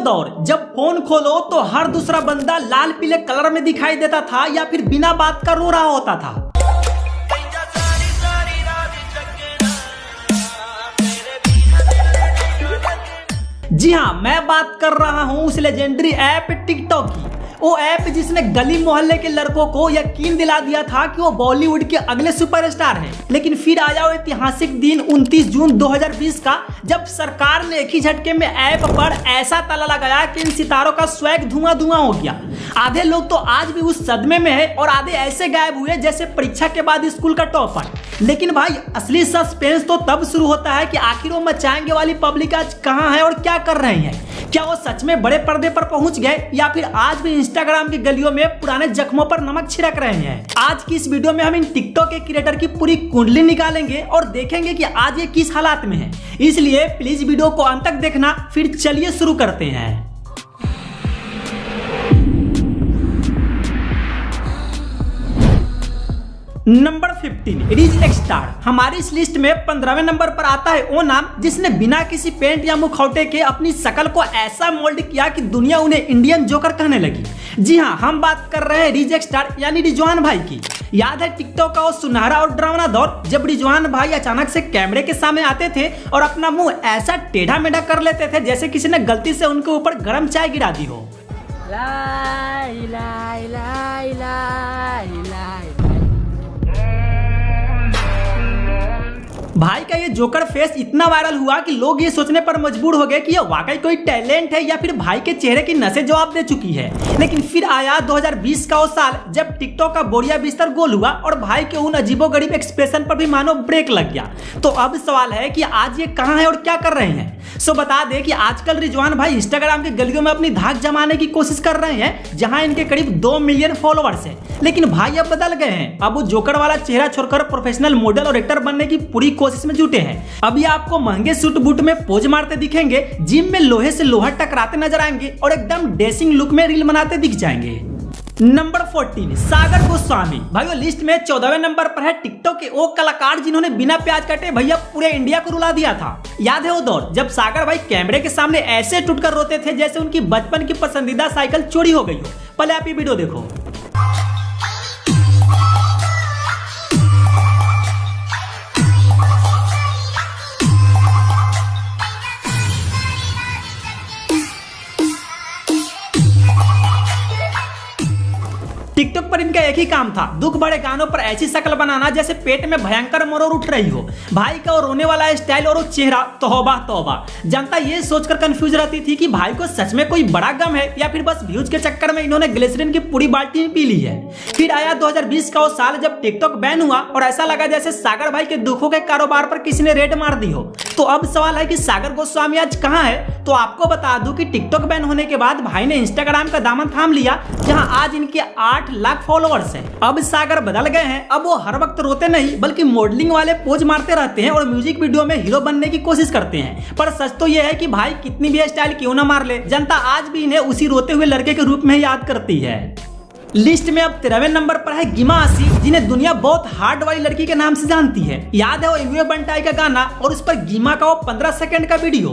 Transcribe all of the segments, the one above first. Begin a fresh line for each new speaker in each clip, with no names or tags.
दौर जब फोन खोलो तो हर दूसरा बंदा लाल पीले कलर में दिखाई देता था या फिर बिना बात का रो रहा होता था। जी हाँ, मैं बात कर रहा हूँ उस लेजेंडरी ऐप टिकटॉक की। वो ऐप जिसने गली मोहल्ले के लड़कों को यकीन दिला दिया था कि वो बॉलीवुड के अगले सुपरस्टार हैं। लेकिन फिर आया वो ऐतिहासिक दिन 29 जून 2020 का, जब सरकार ने एक ही झटके में ऐप पर ऐसा ताला लगाया कि इन सितारों का स्वैग धुआं धुआं हो गया। आधे लोग तो आज भी उस सदमे में है और आधे ऐसे गायब हुए जैसे परीक्षा के बाद स्कूल का टॉपर। लेकिन भाई असली सस्पेंस तो तब शुरू होता है कि आखिर वो मचाएंगे वाली पब्लिक आज कहाँ है और क्या कर रहे हैं। क्या वो सच में बड़े पर्दे पर पहुंच गए या फिर आज भी इंस्टाग्राम की गलियों में पुराने जख्मों पर नमक छिड़क रहे हैं। आज की इस वीडियो में हम इन टिकटॉक के क्रिएटर की पूरी कुंडली निकालेंगे और देखेंगे कि आज ये किस हालात में है। इसलिए प्लीज वीडियो को अंत तक देखना। फिर चलिए शुरू करते हैं। नंबर 15 रिज एक्सटार। हमारी इस लिस्ट में 15वें नंबर पर आता है वो नाम जिसने बिना किसी पेंट या मुखौटे के अपनी शक्ल को ऐसा मोल्ड किया कि दुनिया उन्हें इंडियन जोकर कहने लगी। जी हाँ, हम बात कर रहे हैं रिज एक्सटार यानी रिजवान भाई की। याद है टिकटॉक का वो सुनहरा और डरावना दौर जब रिजवान भाई अचानक से कैमरे के सामने आते थे और अपना मुंह ऐसा टेढ़ा मेढ़ा कर लेते थे जैसे किसी ने गलती से उनके ऊपर गर्म चाय गिरा दी हो। भाई का ये जोकर फेस इतना वायरल हुआ कि लोग ये सोचने पर मजबूर हो गए कि ये वाकई कोई टैलेंट है या फिर भाई के चेहरे की नसें जवाब दे चुकी है। लेकिन फिर आया 2020 का वो साल जब टिकटॉक का बोरिया बिस्तर गोल हुआ और भाई के उन अजीबोगरीब एक्सप्रेशन पर भी मानो ब्रेक लग गया। तो अब सवाल है कि आज ये कहाँ है और क्या कर रहे हैं। सो बता दें कि आजकल रिजवान भाई इंस्टाग्राम की गलियों में अपनी धाक जमाने की कोशिश कर रहे हैं, जहां इनके करीब 2 मिलियन फॉलोअर्स हैं। लेकिन भाई अब बदल गए हैं। अब वो जोकर वाला चेहरा छोड़कर प्रोफेशनल मॉडल और एक्टर बनने की पूरी कोशिश में जुटे हैं। अभी आपको महंगे सूट बूट में पोज मारते दिखेंगे, जिम में लोहे से लोहा टकराते नजर आएंगे और एकदम डेसिंग लुक में रील बनाते दिख जाएंगे। नंबर 14 सागर गोस्वामी। भाइयों लिस्ट में 14वें नंबर पर है टिकटॉक के वो कलाकार जिन्होंने बिना प्याज काटे भैया पूरे इंडिया को रुला दिया था। याद है वो दौर जब सागर भाई कैमरे के सामने ऐसे टूटकर रोते थे जैसे उनकी बचपन की पसंदीदा साइकिल चोरी हो गई हो। पहले आप ये वीडियो देखो। टिकटॉक पर इनका एक ही काम था, दुख भरे गानों पर ऐसी शक्ल बनाना जैसे पेट में भयंकर मरोड़ उठ रही हो। भाई का वो रोने वाला स्टाइल और वो चेहरा, तौबा तौबा। जनता ये सोचकर कंफ्यूज रहती थी कि भाई को सच में कोई बड़ा गम है या फिर बस व्यूज के चक्कर में इन्होंने ग्लिसरीन की पूरी बाल्टी पी ली है। फिर आया 2020 का वो साल जब टिकटॉक बैन हुआ और ऐसा लगा जैसे सागर भाई के दुखों के कारोबार पर किसी ने रेड मार दी हो। तो अब सवाल है कि सागर गोस्वामी आज कहाँ है। तो आपको बता दूं कि टिकटॉक बैन होने के बाद भाई ने इंस्टाग्राम का दामन थाम लिया, जहां आज इनके 8 लाख फॉलोअर्स हैं। अब सागर बदल गए हैं। अब वो हर वक्त रोते नहीं बल्कि मॉडलिंग वाले पोज मारते रहते हैं और म्यूजिक वीडियो में हीरो बनने की कोशिश करते हैं। पर सच तो यह है कि भाई कितनी भी स्टाइल क्यों ना मार ले, जनता आज भी इन्हें उसी रोते हुए लड़के के रूप में याद करती है। लिस्ट में अब 13वें नंबर पर है गिमा आसी, जिन्हें दुनिया बहुत हार्ड वाली लड़की के नाम से जानती है। याद है वो एमियो बंटाई का गाना और उस पर गिमा का वो 15 सेकंड का वीडियो।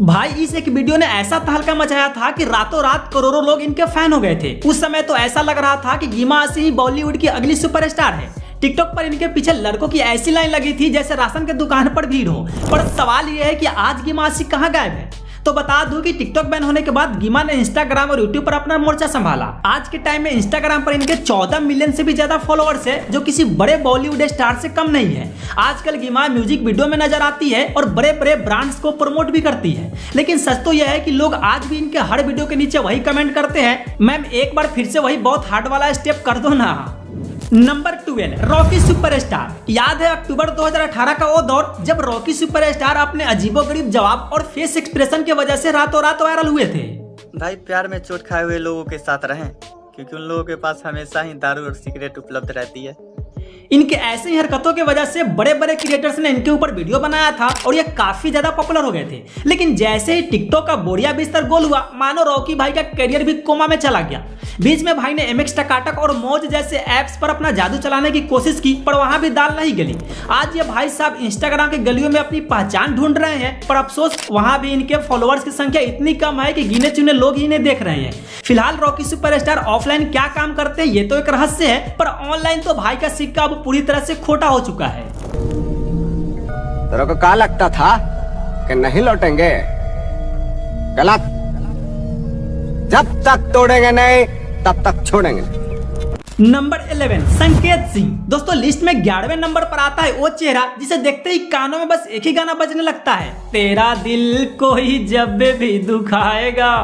भाई इस एक वीडियो ने ऐसा तहलका मचाया था कि रातों रात करोड़ों लोग इनके फैन हो गए थे। उस समय तो ऐसा लग रहा था कि गिमा आसी ही बॉलीवुड की अगली सुपरस्टार है। टिकटॉक पर इनके पीछे लड़कों की ऐसी लाइन लगी थी जैसे राशन के दुकान पर भीड़ हो। पर सवाल यह है कि आज गिमा आसी कहाँ गायब है। तो बता दूं कि टिकटॉक बैन होने के बाद गिमा ने इंस्टाग्राम और यूट्यूब पर अपना मोर्चा संभाला। आज के टाइम में इंस्टाग्राम पर इनके 14 मिलियन से भी ज्यादा फॉलोअर्स है, जो किसी बड़े बॉलीवुड स्टार से कम नहीं है। आजकल गिमा म्यूजिक वीडियो में नजर आती है और बड़े बड़े ब्रांड्स को प्रमोट भी करती है। लेकिन सच तो यह है कि लोग आज भी इनके हर वीडियो के नीचे वही कमेंट करते हैं, मैम एक बार फिर से वही बहुत हार्ड वाला स्टेप कर दो ना। Number 12 Rocky superstar. याद है अक्टूबर 2018 का वो दौर जब रॉकी सुपरस्टार अपने अजीबोगरीब जवाब और फेस एक्सप्रेशन की वजह से रातों रात वायरल हुए थे।
भाई प्यार में चोट खाए हुए लोगों के साथ रहें, क्योंकि उन लोगों के पास हमेशा ही दारू और सिगरेट उपलब्ध रहती है।
इनके ऐसे ही हरकतों की वजह से बड़े बड़े क्रिएटर्स ने इनके ऊपर वीडियो बनाया था और ये काफी ज्यादा पॉपुलर हो गए थे। लेकिन जैसे ही टिकटॉक का बोरिया बिस्तर गोल हुआ, मानो रॉकी भाई का करियर भी कोमा में चला गया। बीच में भाई ने MX टकाटक और मौज जैसे ऐप्स पर अपना जादू चलाने की कोशिश की, पर वहां भी दाल नहीं गली। आज ये भाई साहब इंस्टाग्राम के गलियों में अपनी पहचान ढूंढ रहे हैं, पर अफसोस वहां भी इनके फॉलोअर्स की संख्या इतनी कम है कि गिने चुने लोग ही इन्हें देख रहे हैं। फिलहाल रॉकी सुपरस्टार ऑफलाइन क्या काम करते हैं ये तो एक रहस्य है, पर ऑनलाइन तो भाई का सिक्का अब पूरी तरह से खोटा हो चुका है।
तेरे को क्या लगता था कि नहीं लौटेंगे? गलत। जब तक तोड़ेंगे नहीं तब तक छोड़ेंगे।
नंबर 11 संकेत सिंह। दोस्तों लिस्ट में 11वें नंबर पर आता है वो चेहरा जिसे देखते ही कानों में बस एक ही गाना बजने लगता है, तेरा दिल कोई जब भी दुखाएगा।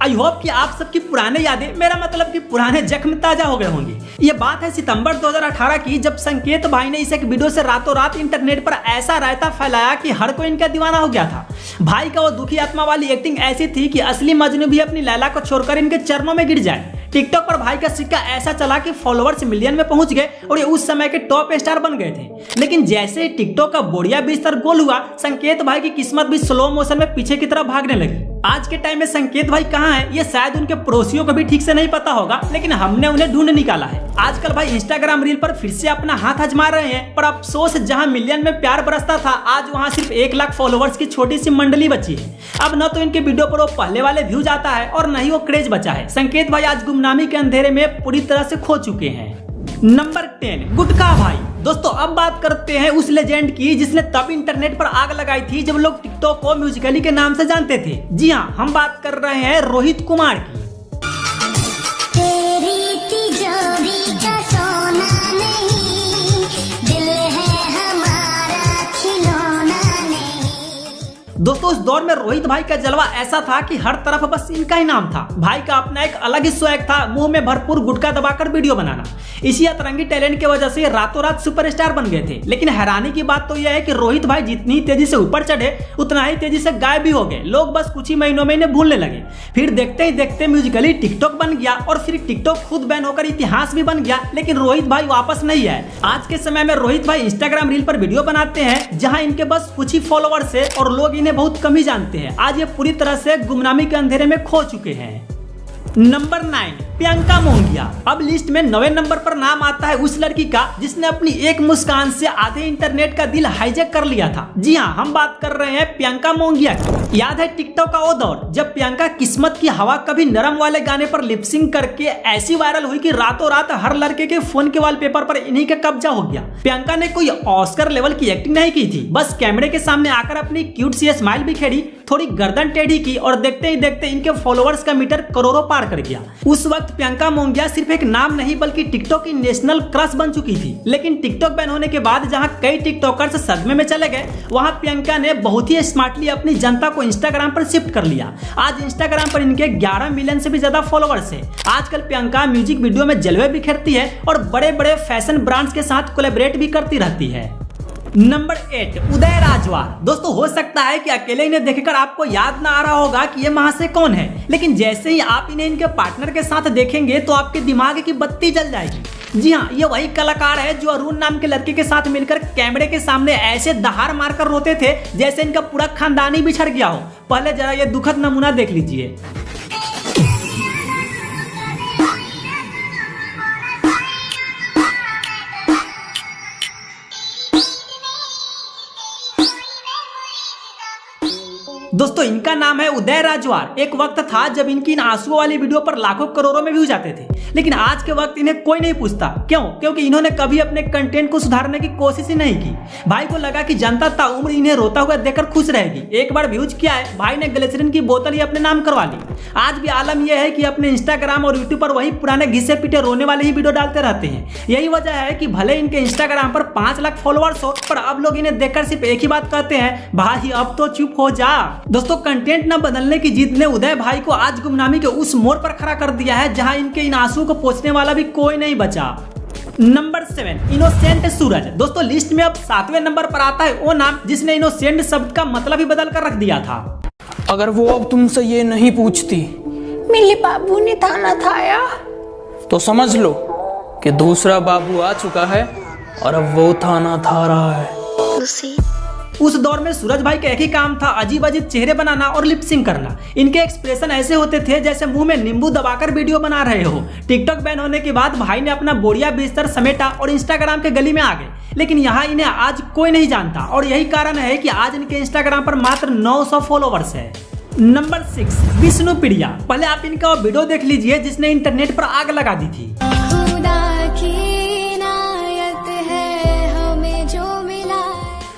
आई होप कि आप सबकी पुराने यादें, मेरा मतलब कि पुराने जख्म ताजा हो गए होंगे। ये बात है सितंबर 2018 की, जब संकेत भाई ने इस एक वीडियो से रातों रात इंटरनेट पर ऐसा रायता फैलाया कि हर कोई इनका दीवाना हो गया था। भाई का वो दुखी आत्मा वाली एक्टिंग ऐसी थी कि असली मजनू भी अपनी लैला को छोड़कर इनके चरणों में गिर जाए। टिकटॉक पर भाई का सिक्का ऐसा चला कि फॉलोअर्स मिलियन में पहुंच गए और ये उस समय के टॉप स्टार बन गए थे। लेकिन जैसे ही टिकटॉक का बोरिया बिस्तर गोल हुआ, संकेत भाई की किस्मत भी स्लो मोशन में पीछे की तरफ भागने लगी। आज के टाइम में संकेत भाई कहाँ हैं ये शायद उनके पड़ोसियों को भी ठीक से नहीं पता होगा, लेकिन हमने उन्हें ढूंढ निकाला है। आजकल भाई इंस्टाग्राम रील पर फिर से अपना हाथ आजमा रहे हैं, पर अफसोस जहां मिलियन में प्यार बरसता था, आज वहां सिर्फ 1 लाख फॉलोअर्स की छोटी सी मंडली बची है। अब न तो इनके वीडियो पर वो पहले वाले व्यूज आता है और न ही वो क्रेज बचा है। संकेत भाई आज गुमनामी के अंधेरे में पूरी तरह से खो चुके हैं। नंबर 10 गुटका भाई। दोस्तों अब बात करते हैं उस लेजेंड की जिसने तब इंटरनेट पर आग लगाई थी जब लोग टिकटॉक को म्यूजिकली के नाम से जानते थे। जी हाँ, हम बात कर रहे हैं रोहित कुमार की।
तेरी तिजोरी का सोना नहीं, दिल है हमारा खिलौना नहीं।
दोस्तों उस दौर में रोहित भाई का जलवा ऐसा था कि हर तरफ बस इनका ही नाम था। भाई का अपना एक अलग ही स्वैग था, मुंह में भरपूर गुटखा दबाकर वीडियो बनाना। इसी अतरंगी टैलेंट की वजह से रातों रात सुपरस्टार बन गए थे। लेकिन हैरानी की बात तो यह है कि रोहित भाई जितनी तेजी से ऊपर चढ़े उतना ही तेजी से गायब भी हो गए। लोग बस कुछ ही महीनों में इन्हें भूलने लगे। फिर देखते ही देखते म्यूजिकली टिकटॉक बन गया और फिर टिकटॉक खुद बैन होकर इतिहास भी बन गया, लेकिन रोहित भाई वापस नहीं आए। आज के समय में रोहित भाई इंस्टाग्राम रील पर वीडियो बनाते हैं जहां इनके बस कुछ ही फॉलोअर्स है और लोग इन्हें बहुत कम ही जानते हैं। आज ये पूरी तरह से गुमनामी के अंधेरे में खो चुके हैं। नंबर 9 प्रियंका मोंगिया। अब लिस्ट में 9वें नंबर पर नाम आता है उस लड़की का जिसने अपनी एक मुस्कान से आधे इंटरनेट का दिल हाईजैक कर लिया था। जी हाँ, हम बात कर रहे हैं प्रियंका मोंगिया की। याद है टिकटॉक का वो दौर जब प्रियंका किस्मत की हवा कभी नरम वाले गाने पर लिपसिंग करके ऐसी वायरल हुई कि रातों रात हर लड़के के फोन के वॉलपेपर पर इन्हीं का कब्जा हो गया। प्रियंका ने कोई ऑस्कर लेवल की एक्टिंग नहीं की थी, बस कैमरे के सामने आकर अपनी क्यूट सी स्माइल बिखेरी, थोड़ी गर्दन टेढ़ी की और देखते ही देखते इनके फॉलोअर्स का मीटर करोड़ों पार कर गया। उस वक्त प्रियंका मोंगिया सिर्फ एक नाम नहीं बल्कि टिकटॉक की नेशनल क्रश बन चुकी थी। लेकिन टिकटॉक बैन होने के बाद जहां कई टिकटॉकर्स सदमे में चले गए, वहां प्रियंका ने बहुत ही स्मार्टली अपनी जनता को इंस्टाग्राम पर शिफ्ट कर लिया। आज इंस्टाग्राम पर इनके 11 मिलियन से भी ज्यादा फॉलोअर्स है। आजकल प्रियंका म्यूजिक वीडियो में जलवे बिखेरती है और बड़े बड़े फैशन ब्रांड्स के साथ कोलैबोरेट भी करती रहती है। नंबर 8 उदय राजवार। दोस्तों हो सकता है कि अकेले इन्हें देखकर आपको याद ना आ रहा होगा कि ये महाशय कौन है, लेकिन जैसे ही आप इन्हें इनके पार्टनर के साथ देखेंगे तो आपके दिमाग की बत्ती जल जाएगी। जी हाँ, ये वही कलाकार है जो अरुण नाम के लड़के के साथ मिलकर कैमरे के सामने ऐसे दहाड़ मारकर रोते थे जैसे इनका पूरा खानदान ही बिछड़ गया हो। पहले जरा ये दुखद नमूना देख लीजिए। दोस्तों इनका नाम है उदय राजवार। एक वक्त था जब इनकी इन आंसुओं वाली वीडियो पर लाखों करोड़ों में व्यूज आते थे, लेकिन आज के वक्त इन्हें कोई नहीं पूछता। क्यों? क्योंकि इन्होंने कभी अपने कंटेंट को सुधारने की कोशिश ही नहीं की। भाई को लगा कि जनता ताउम्र इन्हें रोता हुआ देखकर खुश रहेगी। एक बार व्यूज किया है, भाई ने ग्लिसरीन की बोतल ही अपने नाम करवा ली। आज भी आलम यह है कि अपने इंस्टाग्राम और यूट्यूब पर वही पुराने घिसे पीटे रोने वाले ही वीडियो डालते रहते हैं। यही वजह है कि भले इनके इंस्टाग्राम पर 5 लाख फॉलोअर्स हो, पर अब लोग इन्हें देखकर सिर्फ एक ही बात कहते हैं, भाई अब तो चुप हो जा। दोस्तों कंटेंट न बदलने की जिद ने उदय भाई को आज गुमनामी के उस मोड़ पर खड़ा कर दिया है जहां इनके इन आंसू को पोंछने वाला भी कोई नहीं बचा। नंबर 7 इनोसेंट सूरज। दोस्तों लिस्ट में अब 7वें नंबर पर आता है वो नाम जिसने इनोसेंट शब्द का मतलब ही बदल कर रख दिया था।
अगर वो अब तुमसे ये नहीं पूछती
मेरे बाबू ने थाना थाया
तो समझ लो कि दूसरा बाबू आ चुका है और अब वो थाना था रहा है।
उस दौर में सूरज भाई का एक ही काम था, अजीब अजीब चेहरे बनाना और लिपसिंग करना। इनके एक्सप्रेशन ऐसे होते थे जैसे मुंह में नींबू दबाकर वीडियो बना रहे हो। टिकटॉक बैन होने के बाद भाई ने अपना बोरिया बिस्तर समेटा और इंस्टाग्राम के गली में आ गए, लेकिन यहाँ इन्हें आज कोई नहीं जानता और यही कारण है कि आज इनके इंस्टाग्राम पर मात्र 900 फॉलोवर्स है। नंबर 6 विष्णुप्रिया। पहले आप इनका वीडियो देख लीजिए जिसने इंटरनेट पर आग लगा दी थी।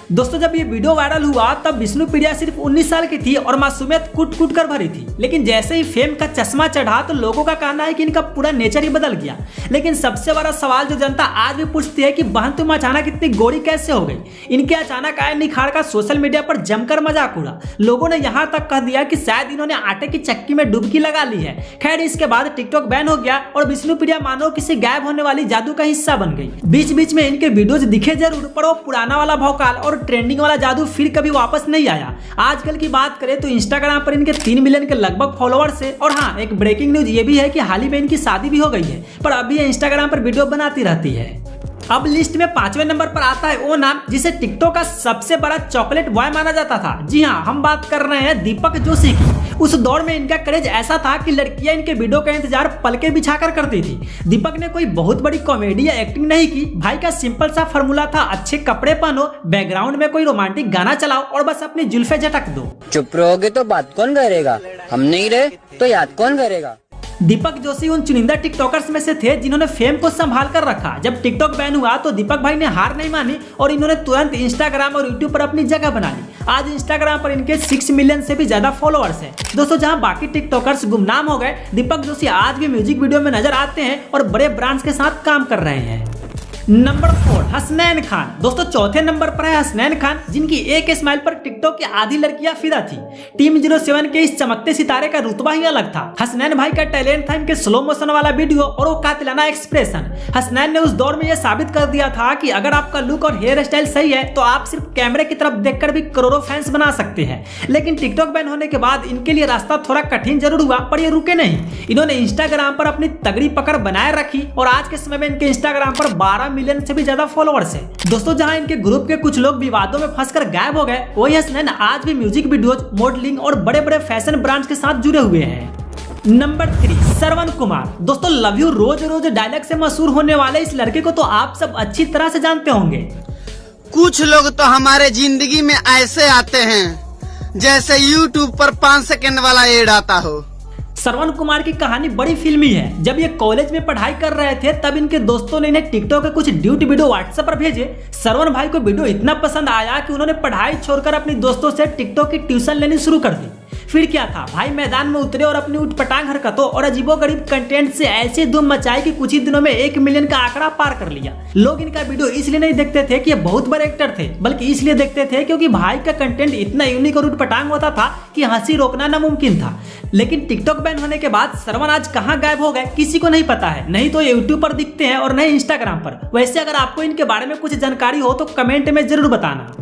दोस्तों जब ये वीडियो वायरल हुआ तब विष्णुप्रिया सिर्फ 19 साल की थी और मासूमियत कूट कूट कर भरी थी, लेकिन जैसे ही फेम का चश्मा चढ़ा तो लोगों का कहना है कि इनका पूरा नेचर ही बदल गया। लेकिन सबसे बड़ा सवाल जो जनता आज भी पूछती है कि बहन तुम अचानक इतनी गोरी कैसे हो गई। इनके अचानक आए निखार का सोशल मीडिया पर जमकर मजाक उड़ा। लोगों ने यहाँ तक कह दिया कि शायद इन्होंने आटे की चक्की में डुबकी लगा ली है। खैर इसके बाद टिकटॉक बैन हो गया और विष्णुप्रिया मानो किसी गायब होने वाली जादू का हिस्सा बन गई। बीच बीच में इनके वीडियोज दिखे जरूर पर वो पुराना वाला भौकाल और ट्रेंडिंग वाला जादू फिर कभी वापस नहीं आया। आजकल की बात करें तो इंस्टाग्राम पर इनके 3 मिलियन के लगभग फॉलोअर्स है। और हाँ एक ब्रेकिंग न्यूज ये भी है कि हाल ही में इनकी शादी भी हो गई है, पर अभी ये इंस्टाग्राम पर वीडियो बनाती रहती है। अब लिस्ट में 5वें नंबर पर आता है वो नाम जिसे टिकटॉक का सबसे बड़ा चॉकलेट बॉय माना जाता था। जी हाँ हम बात कर रहे हैं दीपक जोशी की। उस दौर में इनका क्रेज ऐसा था कि लड़कियां इनके वीडियो का इंतजार पलके बिछाकर करती थी। दीपक ने कोई बहुत बड़ी कॉमेडी या एक्टिंग नहीं की। भाई का सिंपल सा फॉर्मूला था, अच्छे कपड़े पहनो, बैकग्राउंड में कोई रोमांटिक गाना चलाओ और बस अपनी जुल्फे झटक दो।
चुप रहोगे तो बात कौन करेगा, हम नहीं रहे तो याद कौन करेगा।
दीपक जोशी उन चुनिंदा टिकटॉकर्स में से थे जिन्होंने फेम को संभाल कर रखा। जब टिकटॉक बैन हुआ तो दीपक भाई ने हार नहीं मानी और इन्होंने तुरंत इंस्टाग्राम और यूट्यूब पर अपनी जगह बना ली। आज इंस्टाग्राम पर इनके 6 मिलियन से भी ज्यादा फॉलोअर्स हैं। दोस्तों जहां बाकी टिकटॉकर्स गुमनाम हो गए, दीपक जोशी आज भी म्यूजिक वीडियो में नजर आते हैं और बड़े ब्रांड्स के साथ काम कर रहे हैं। नंबर 4 हसनैन खान। दोस्तों चौथे नंबर पर है हसनैन खान, जिनकी एक स्माइल पर टिकटॉक की आधी लड़कियां फिदा थी। टीम 07 के इस चमकते सितारे का रुतबा ही अलग था। हसनैन भाई का टैलेंट था इनके स्लो मोशन वाला वीडियो और वो कातिलाना एक्सप्रेशन। हसनैन ने उस दौर में यह साबित कर दिया था कि अगर आपका लुक और हेयर स्टाइल सही है तो आप सिर्फ कैमरे की तरफ देखकर भी करोड़ों फैंस बना सकते हैं। लेकिन टिकटॉक बैन होने के बाद इनके लिए रास्ता थोड़ा कठिन जरूर हुआ, पर ये रुके नहीं। इन्होंने इंस्टाग्राम पर अपनी तगड़ी पकड़ बनाए रखी और आज के समय में इनके इंस्टाग्राम पर 12 मिलियन से भी ज्यादा फॉलोअर्स है। दोस्तों जहां इनके ग्रुप के कुछ लोग विवादों में फंसकर गायब हो गए, वही हसनैन आज भी म्यूजिक वीडियोज, मॉडलिंग और बड़े बड़े फैशन ब्रांड्स के साथ जुड़े हुए हैं। नंबर 3 श्रवण कुमार। दोस्तों लव यू रोज रोज डायलॉग से मशहूर होने वाले इस लड़के को तो आप सब अच्छी तरह से जानते होंगे।
कुछ लोग तो हमारे जिंदगी में ऐसे आते हैं जैसे YouTube पर 5 सेकंड वाला एड आता हो।
श्रवण कुमार की कहानी बड़ी फिल्मी है। जब ये कॉलेज में पढ़ाई कर रहे थे तब इनके दोस्तों ने इन्हें टिकटॉक के कुछ ड्यूट वीडियो व्हाट्सएप पर भेजे। श्रवण भाई को वीडियो इतना पसंद आया कि उन्होंने पढ़ाई छोड़कर अपने दोस्तों से टिकटॉक की ट्यूशन लेनी शुरू कर दी। फिर क्या था, भाई मैदान में उतरे और अपनी उठपटांग हरकतों और अजीबोगरीब कंटेंट से ऐसे धूम मचाई कि कुछ ही दिनों में 1 मिलियन का आंकड़ा पार कर लिया। लोग इनका वीडियो इसलिए नहीं देखते थे कि ये बहुत बड़े एक्टर थे, बल्कि इसलिए देखते थे क्योंकि भाई का कंटेंट इतना यूनिक और उठपटांग होता था कि हंसी रोकना नामुमकिन था। लेकिन टिकटॉक बैन होने के बाद श्रवण आज कहां गायब हो गए किसी को नहीं पता है। नहीं तो यूट्यूब पर दिखते हैं और नहीं इंस्टाग्राम पर। वैसे अगर आपको इनके बारे में कुछ जानकारी हो तो कमेंट में जरूर बताना।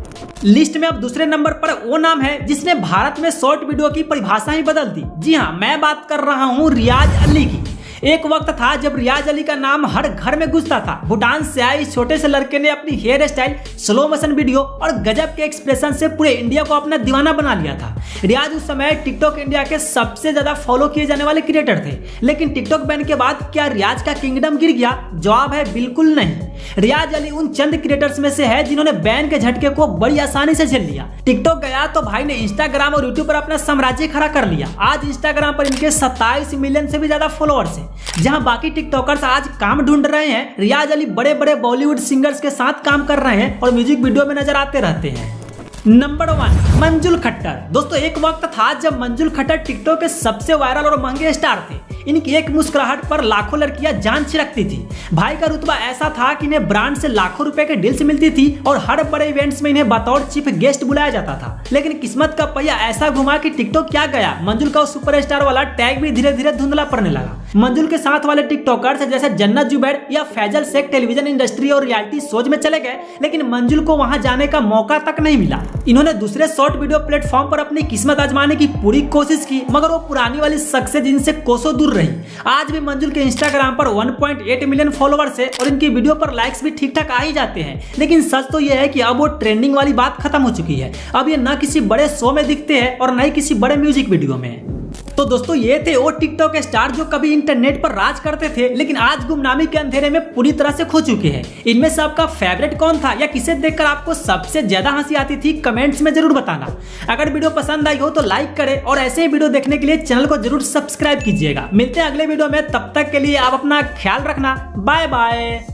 लिस्ट में अब दूसरे नंबर पर वो नाम है जिसने भारत में शॉर्ट वीडियो की परिभाषा ही बदल दी। जी हाँ मैं बात कर रहा हूँ रियाज अली की। एक वक्त था जब रियाज अली का नाम हर घर में गूंजता था। भूटान से आए इस छोटे से लड़के ने अपनी hairstyle, slow motion video और गजब के एक्सप्रेशन से पूरे इंडिया को अपना दीवाना बना लिया था। रियाज उस समय टिकटॉक इंडिया के सबसे ज्यादा फॉलो किए जाने वाले क्रिएटर थे। लेकिन टिकटॉक बैन के बाद क्या रियाज का किंगडम गिर गया? जवाब है बिल्कुल नहीं। रियाज अली उन चंद क्रिएटर्स में से है जिन्होंने बैन के झटके को बड़ी आसानी से झेल लिया। टिकटॉक गया तो भाई ने इंस्टाग्राम और यूट्यूब पर अपना साम्राज्य खड़ा कर लिया। आज इंस्टाग्राम पर इनके 27 मिलियन से भी ज्यादा फॉलोअर्स हैं। जहां बाकी टिकटॉकर्स आज काम ढूंढ रहे हैं, रियाज अली बड़े बड़े बॉलीवुड सिंगर्स के साथ काम कर रहे हैं और म्यूजिक वीडियो में नजर आते रहते हैं। नंबर 1 मंजुल खट्टर। दोस्तों एक वक्त था जब मंजुल खट्टर टिकटॉक के सबसे वायरल और महंगे स्टार थे। इनकी एक मुस्कुराहट पर लाखों लड़कियां जान छिड़कती थी। भाई का रुतबा ऐसा था कि इन्हें ब्रांड से लाखों रुपए के डील्स मिलती थी और हर बड़े इवेंट्स में इन्हें बतौर चीफ गेस्ट बुलाया जाता था। लेकिन किस्मत का पहिया ऐसा घुमा कि टिकटॉक क्या गया, मंजुल का सुपरस्टार वाला टैग भी धीरे धीरे धुंधला पड़ने लगा। मंजुल के साथ वाले टिकटॉकर्स जैसे जन्नत जुबैर या फैजल शेख टेलीविजन इंडस्ट्री और रियलिटी शोज में चले गए, लेकिन मंजुल को वहां जाने का मौका तक नहीं मिला। इन्होंने दूसरे शॉर्ट वीडियो प्लेटफॉर्म पर अपनी किस्मत आजमाने की पूरी कोशिश की, मगर वो पुरानी वाली सक्सेस इनसे कोसों दूर रही। आज भी मंजुल के इंस्टाग्राम पर 1.8 मिलियन फॉलोअर्स है और इनकी वीडियो पर लाइक्स भी ठीक ठाक आ ही जाते हैं, लेकिन सच तो यह है कि अब वो ट्रेंडिंग वाली बात खत्म हो चुकी है। अब ये न किसी बड़े शो में दिखते हैं और न ही किसी बड़े म्यूजिक वीडियो में। तो दोस्तों ये थे वो टिकटॉक स्टार जो कभी इंटरनेट पर राज करते थे, लेकिन आज गुमनामी के अंधेरे में पूरी तरह से खो चुके हैं। इनमें से आपका फेवरेट कौन था या किसे देखकर आपको सबसे ज्यादा हंसी आती थी, कमेंट्स में जरूर बताना। अगर वीडियो पसंद आई हो तो लाइक करें और ऐसे ही वीडियो देखने के लिए चैनल को जरूर सब्सक्राइब कीजिएगा। मिलते हैं अगले वीडियो में, तब तक के लिए आप अपना ख्याल रखना। Bye bye.